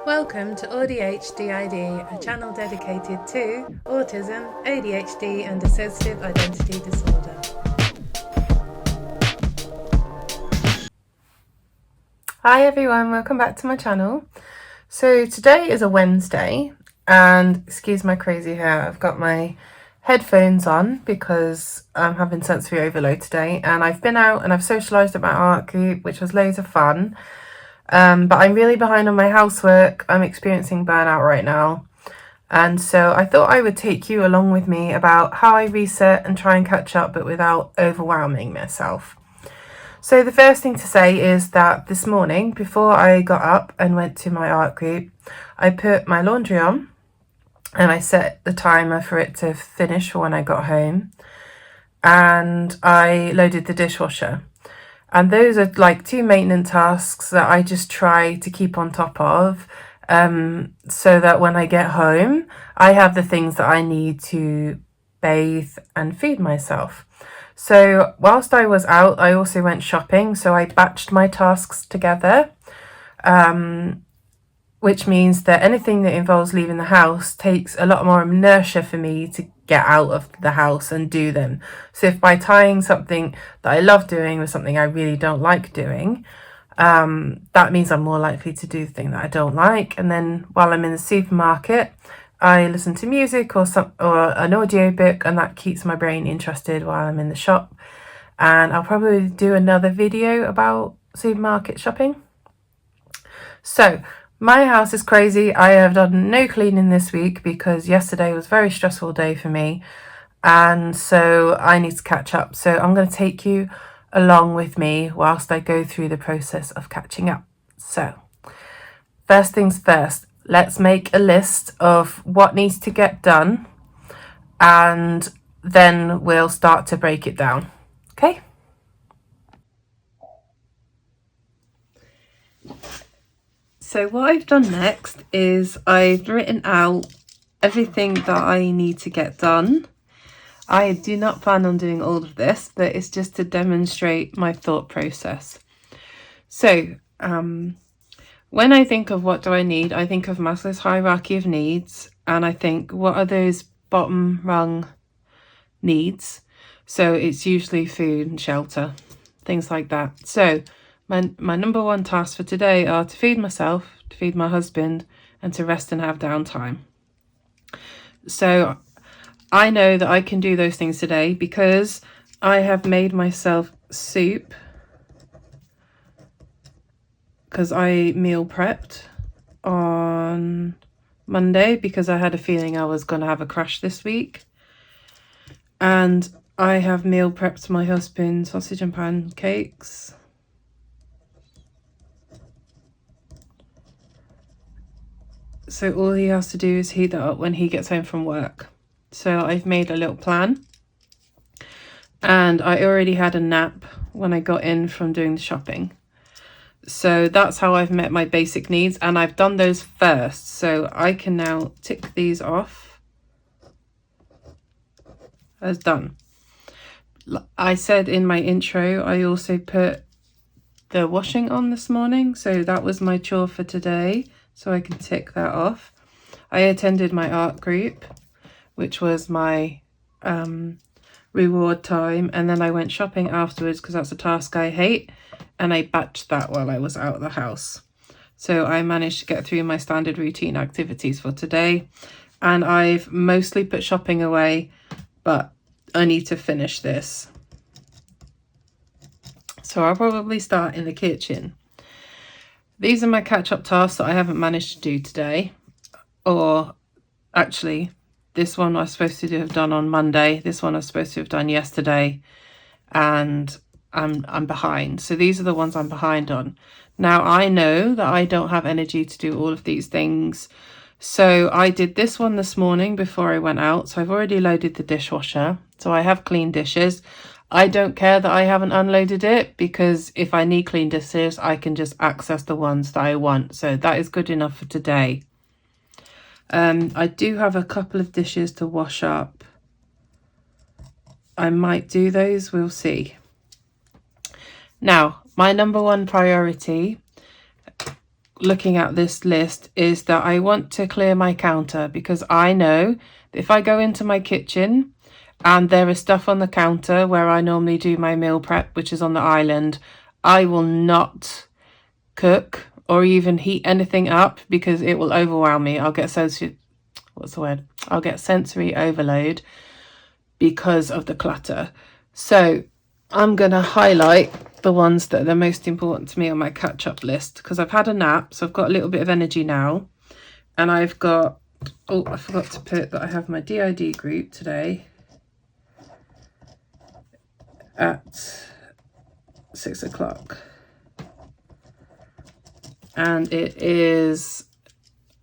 Welcome to ArtyAntics, a channel dedicated to autism, ADHD and dissociative identity disorder. Hi everyone, welcome back to my channel. So today is a Wednesday and excuse my crazy hair, I've got my headphones on because I'm having sensory overload today, and I've been out and I've socialised at my art group, which was loads of fun. But I'm really behind on my housework. I'm experiencing burnout right now. And so I thought I would take you along with me about how I reset and try and catch up, but without overwhelming myself. So the first thing to say is that this morning, before I got up and went to my art group, I put my laundry on and I set the timer for it to finish for when I got home. And I loaded the dishwasher. And those are like two maintenance tasks that I just try to keep on top of, so that when I get home, I have the things that I need to bathe and feed myself. So whilst I was out, I also went shopping. So I batched my tasks together, which means that anything that involves leaving the house takes a lot more inertia for me to get out of the house and do them. So if by tying something that I love doing with something I really don't like doing, that means I'm more likely to do the thing that I don't like. And then while I'm in the supermarket, I listen to music or an audio book, and that keeps my brain interested while I'm in the shop. And I'll probably do another video about supermarket shopping. So my house is crazy. I have done no cleaning this week because yesterday was a very stressful day for me, and so I need to catch up. So I'm going to take you along with me whilst I go through the process of catching up. So first things first, let's make a list of what needs to get done, and then we'll start to break it down. Okay? So what I've done next is I've written out everything that I need to get done. I do not plan on doing all of this, but it's just to demonstrate my thought process. So when I think of what do I need, I think of Maslow's hierarchy of needs, and I think what are those bottom rung needs? So it's usually food and shelter, things like that. So my number one task for today are to feed myself, to feed my husband, and to rest and have downtime. So I know that I can do those things today because I have made myself soup, because I meal prepped on Monday because I had a feeling I was going to have a crash this week. And I have meal prepped my husband sausage and pancakes. So all he has to do is heat that up when he gets home from work. So I've made a little plan. And I already had a nap when I got in from doing the shopping. So that's how I've met my basic needs, and I've done those first. So I can now tick these off as done. I said in my intro, I also put the washing on this morning. So that was my chore for today. So I can tick that off. I attended my art group, which was my reward time. And then I went shopping afterwards because that's a task I hate. And I batched that while I was out of the house. So I managed to get through my standard routine activities for today. And I've mostly put shopping away, but I need to finish this. So I'll probably start in the kitchen. These are my catch-up tasks that I haven't managed to do today. Or actually, this one I was supposed to have done on Monday. This one I was supposed to have done yesterday. And I'm behind. So these are the ones I'm behind on. Now I know that I don't have energy to do all of these things. So I did this one this morning before I went out. So I've already loaded the dishwasher. So I have clean dishes. I don't care that I haven't unloaded it, because if I need clean dishes, I can just access the ones that I want. So that is good enough for today. I do have a couple of dishes to wash up. I might do those, we'll see. Now, my number one priority looking at this list is that I want to clear my counter, because I know that if I go into my kitchen and there is stuff on the counter where I normally do my meal prep, which is on the island, I will not cook or even heat anything up because it will overwhelm me. I'll get I'll get sensory overload because of the clutter. So I'm going to highlight the ones that are the most important to me on my catch-up list, because I've had a nap, so I've got a little bit of energy now. And I've got, oh, I forgot to put that I have my DID group today at 6 o'clock. And it is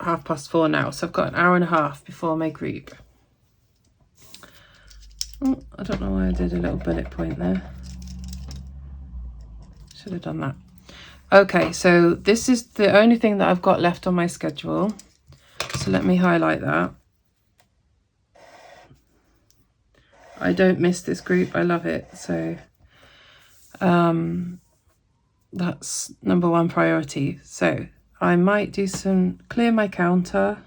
4:30 now, so I've got an hour and a half before my group. Oh, I don't know why I did a little bullet point there. Should have done that. Okay, so this is the only thing that I've got left on my schedule. So let me highlight that. I don't miss this group. I love it. So that's number one priority. So I might do some clear my counter.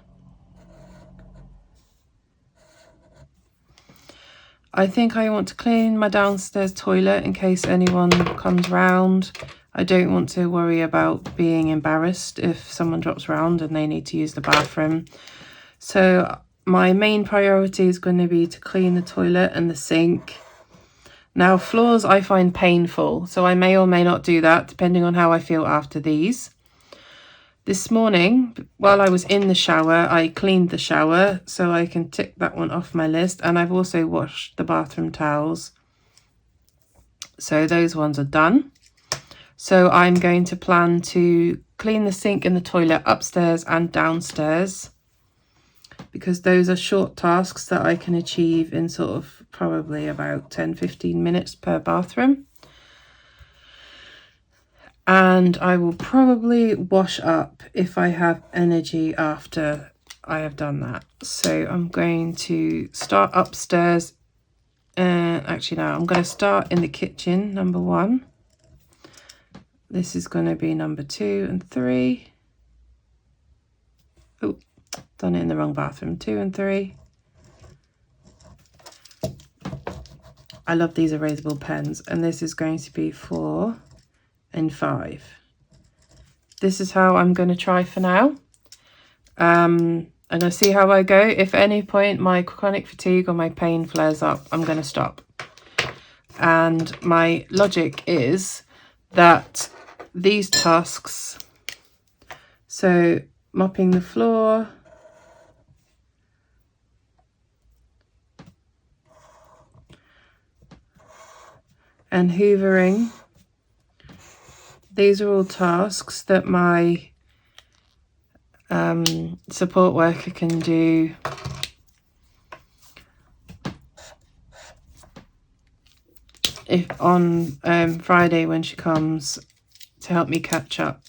I think I want to clean my downstairs toilet in case anyone comes round. I don't want to worry about being embarrassed if someone drops round and they need to use the bathroom. So my main priority is going to be to clean the toilet and the sink. Now, floors I find painful, so I may or may not do that depending on how I feel after these. This morning, while I was in the shower, I cleaned the shower, so I can tick that one off my list. And I've also washed the bathroom towels. So those ones are done. So I'm going to plan to clean the sink and the toilet upstairs and downstairs, because those are short tasks that I can achieve in sort of probably about 10-15 minutes per bathroom. And I will probably wash up if I have energy after I have done that. So I'm going to start upstairs. Actually, no, I'm going to start in the kitchen, number 1. This is going to be number 2 and 3. Oh, done it in the wrong bathroom. 2 and 3. I love these erasable pens. And this is going to be 4 and 5. This is how I'm going to try for now. And I see how I go. If at any point my chronic fatigue or my pain flares up, I'm going to stop. And my logic is that these tasks, so mopping the floor, and hoovering, these are all tasks that my support worker can do if on Friday when she comes to help me catch up.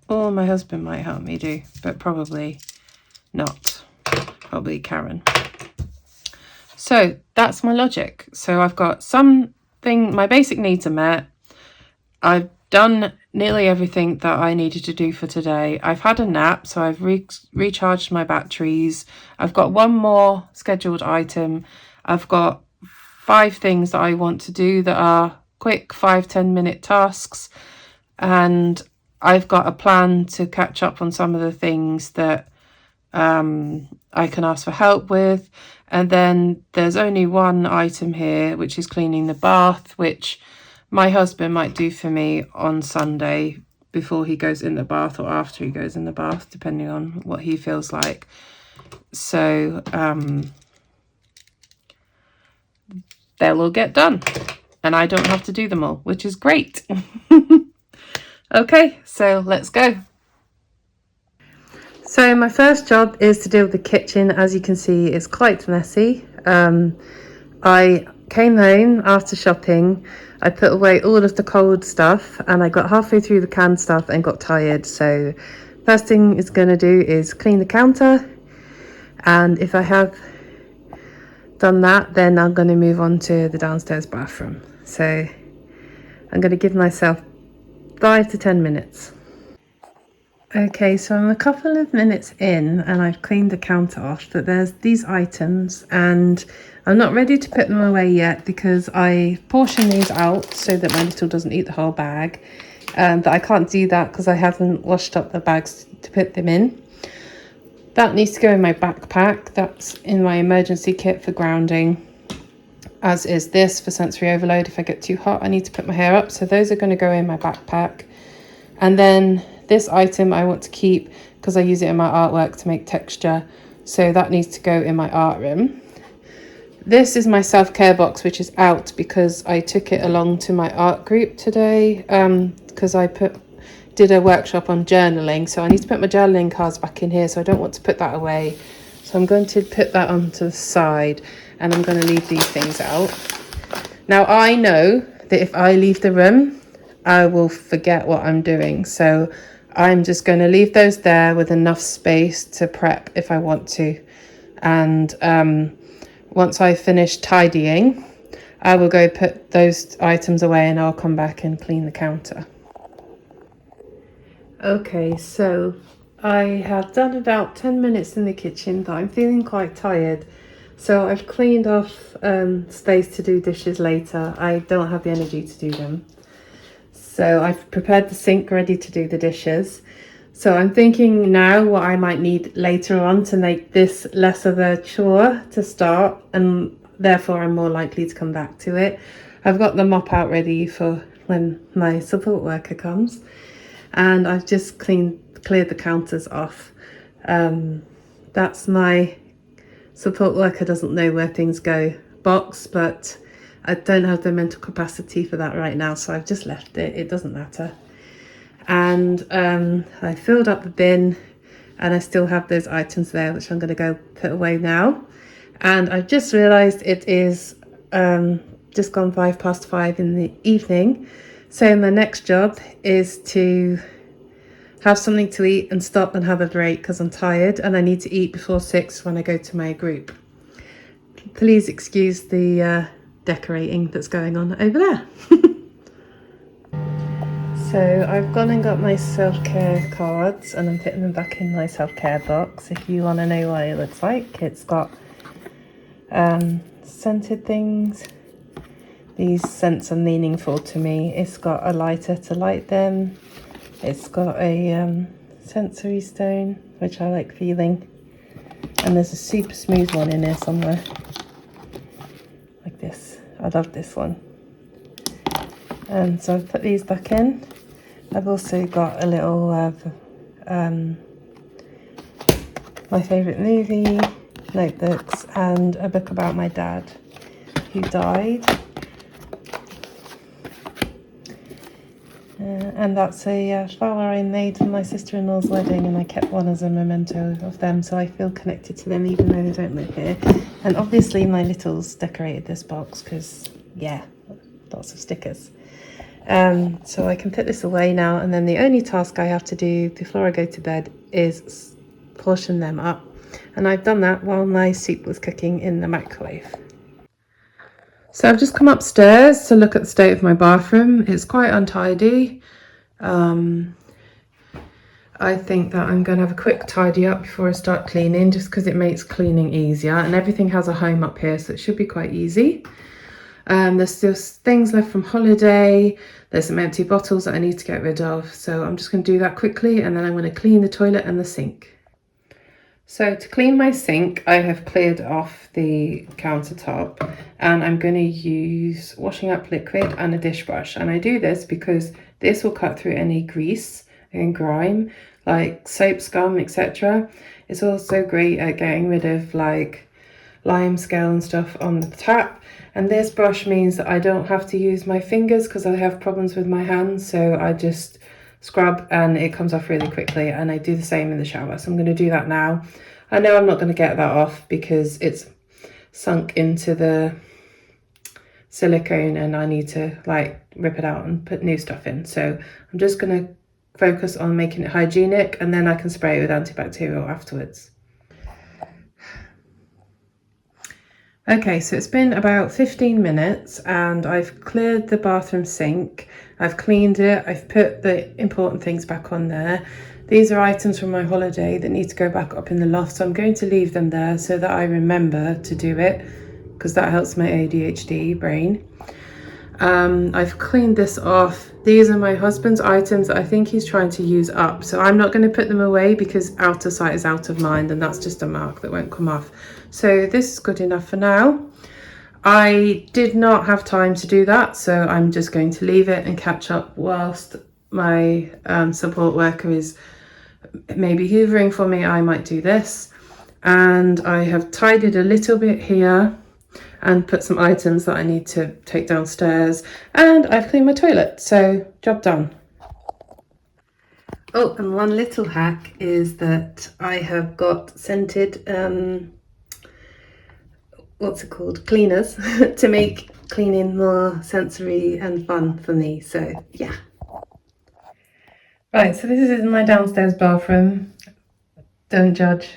Or my husband might help me do, but probably not. Probably Karen. So that's my logic. So I've got something, my basic needs are met. I've done nearly everything that I needed to do for today. I've had a nap, so I've recharged my batteries. I've got one more scheduled item. I've got 5 things that I want to do that are quick 5-10 minute tasks. And I've got a plan to catch up on some of the things that I can ask for help with. And then there's only one item here, which is cleaning the bath, which my husband might do for me on Sunday before he goes in the bath or after he goes in the bath, depending on what he feels like. So they'll all get done and I don't have to do them all, which is great. Okay, so let's go. So my first job is to deal with the kitchen. As you can see, it's quite messy. I came home after shopping. I put away all of the cold stuff and I got halfway through the canned stuff and got tired. So first thing it's going to do is clean the counter. And if I have done that, then I'm going to move on to the downstairs bathroom. So I'm going to give myself 5 to 10 minutes. Okay, so I'm a couple of minutes in and I've cleaned the counter off, but there's these items and I'm not ready to put them away yet because I portion these out so that my little doesn't eat the whole bag. But I can't do that because I haven't washed up the bags to put them in. That needs to go in my backpack. That's in my emergency kit for grounding, as is this for sensory overload. If I get too hot, I need to put my hair up. So those are going to go in my backpack. And then this item I want to keep because I use it in my artwork to make texture. So that needs to go in my art room. This is my self-care box, which is out because I took it along to my art group today because I did a workshop on journaling. So I need to put my journaling cards back in here. So I don't want to put that away. So I'm going to put that onto the side and I'm going to leave these things out. Now I know that if I leave the room, I will forget what I'm doing. So I'm just going to leave those there with enough space to prep if I want to. And once I finish tidying, I will go put those items away and I'll come back and clean the counter. Okay, so I have done about 10 minutes in the kitchen, but I'm feeling quite tired. So I've cleaned off space to do dishes later. I don't have the energy to do them. So I've prepared the sink ready to do the dishes. So I'm thinking now what I might need later on to make this less of a chore to start, and therefore I'm more likely to come back to it. I've got the mop out ready for when my support worker comes, and I've just cleared the counters off. That's my support worker doesn't know where things go box, but I don't have the mental capacity for that right now, so I've just left it. It doesn't matter. And I filled up the bin and I still have those items there, which I'm going to go put away now. And I've just realised it is just gone 5:05 in the evening. So my next job is to have something to eat and stop and have a break because I'm tired and I need to eat before 6 when I go to my group. Please excuse the decorating that's going on over there. So I've gone and got my self-care cards and I'm putting them back in my self-care box. If you want to know what it looks like, it's got scented things. These scents are meaningful to me. It's got a lighter to light them. It's got a sensory stone, which I like feeling. And there's a super smooth one in here somewhere. Like this. I love this one. And so I've put these back in. I've also got a little my favourite movie, notebooks, and a book about my dad who died. And that's a flower I made for my sister-in-law's wedding, and I kept one as a memento of them, so I feel connected to them even though they don't live here. And obviously my littles decorated this box because, yeah, lots of stickers. So I can put this away now, and then the only task I have to do before I go to bed is portion them up. And I've done that while my soup was cooking in the microwave. So I've just come upstairs to look at the state of my bathroom. It's quite untidy. I think that I'm going to have a quick tidy up before I start cleaning, just because it makes cleaning easier, and everything has a home up here, so it should be quite easy. There's still things left from holiday. There's some empty bottles that I need to get rid of, so I'm just going to do that quickly, and then I'm going to clean the toilet and the sink. So to clean my sink, I have cleared off the countertop, and I'm going to use washing up liquid and a dish brush. And I do this because this will cut through any grease and grime, like soap scum, etc. It's also great at getting rid of like lime scale and stuff on the tap. And this brush means that I don't have to use my fingers because I have problems with my hands, so I just scrub and it comes off really quickly, and I do the same in the shower. So I'm going to do that now. I know I'm not going to get that off because it's sunk into the silicone and I need to like rip it out and put new stuff in. So I'm just going to focus on making it hygienic, and then I can spray it with antibacterial afterwards. Okay, so it's been about 15 minutes and I've cleared the bathroom sink I've cleaned it, I've put the important things back on there. These are items from my holiday that need to go back up in the loft, so I'm going to leave them there so that I remember to do it, because that helps my ADHD brain. I've cleaned this off. These are my husband's items that I think he's trying to use up, so I'm not going to put them away because out of sight is out of mind, and that's just a mark that won't come off. So this is good enough for now. I did not have time to do that, so I'm just going to leave it and catch up whilst my support worker is maybe hoovering for me. I might do this, and I have tidied a little bit here and put some items that I need to take downstairs, and I've cleaned my toilet, so job done. Oh, and one little hack is that I have got scented what's it called, cleaners to make cleaning more sensory and fun for me, so yeah. Right, so this is my downstairs bathroom. Don't judge,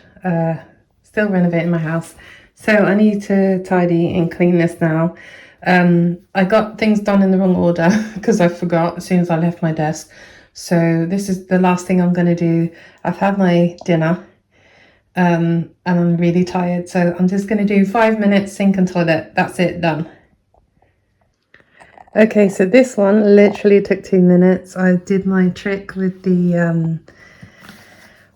still renovating my house. So I need to tidy and clean this now. I got things done in the wrong order because I forgot as soon as I left my desk. So this is the last thing I'm going to do. I've had my dinner and I'm really tired. So I'm just going to do 5 minutes, sink and toilet. That's it, done. Okay, so this one literally took 2 minutes. I did my trick with the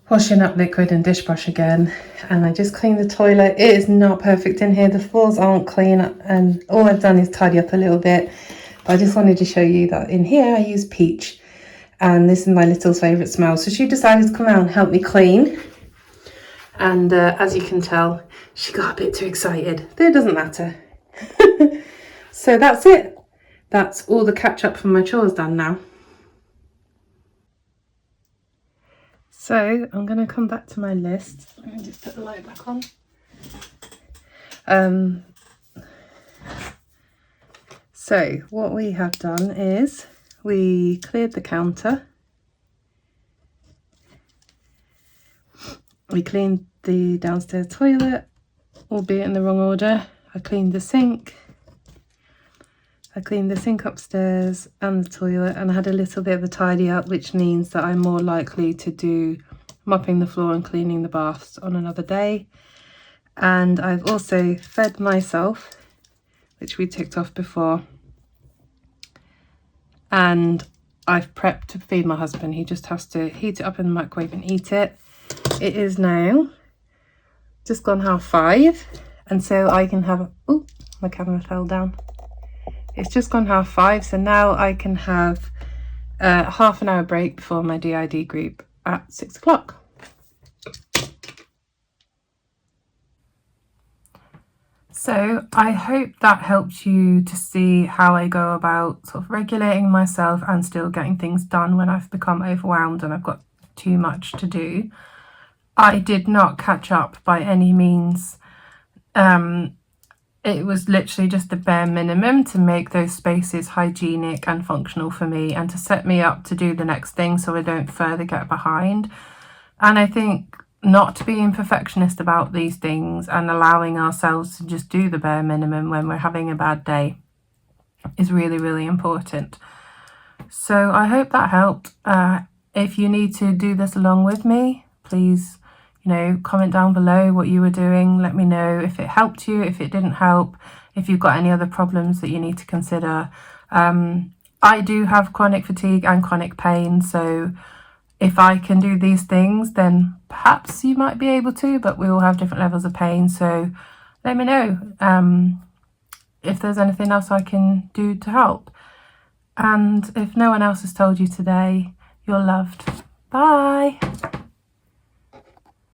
washing up liquid and dish brush again, and I just cleaned the toilet. It is not perfect in here, the floors aren't clean, and all I've done is tidy up a little bit, but I just wanted to show you that in here I use peach, and this is my little's favourite smell, so she decided to come out and help me clean, and as you can tell, she got a bit too excited, but it doesn't matter. So that's it. That's all the catch up from my chores done now. So I'm going to come back to my list. Let me just put the light back on. So what we have done is we cleared the counter. We cleaned the downstairs toilet, albeit in the wrong order. I cleaned the sink. I cleaned the sink upstairs and the toilet, and I had a little bit of a tidy up, which means that I'm more likely to do mopping the floor and cleaning the baths on another day. And I've also fed myself, which we ticked off before, and I've prepped to feed my husband. He just has to heat it up in the microwave and eat it. It is now just gone 5:30, and so I can have, oh, my camera fell down. It's just gone 5:30, so now I can have half an hour break before my DID group at 6 o'clock. So I hope that helped you to see how I go about sort of regulating myself and still getting things done when I've become overwhelmed and I've got too much to do. I did not catch up by any means. It was literally just the bare minimum to make those spaces hygienic and functional for me and to set me up to do the next thing so I don't further get behind. And I think not being perfectionist about these things and allowing ourselves to just do the bare minimum when we're having a bad day is really, really important. So I hope that helped. If you need to do this along with me, please, comment down below what you were doing. Let me know if it helped you, if it didn't help, if you've got any other problems that you need to consider. I do have chronic fatigue and chronic pain, so if I can do these things, then perhaps you might be able to, but we all have different levels of pain, so let me know if there's anything else I can do to help. And if no one else has told you today, you're loved. Bye.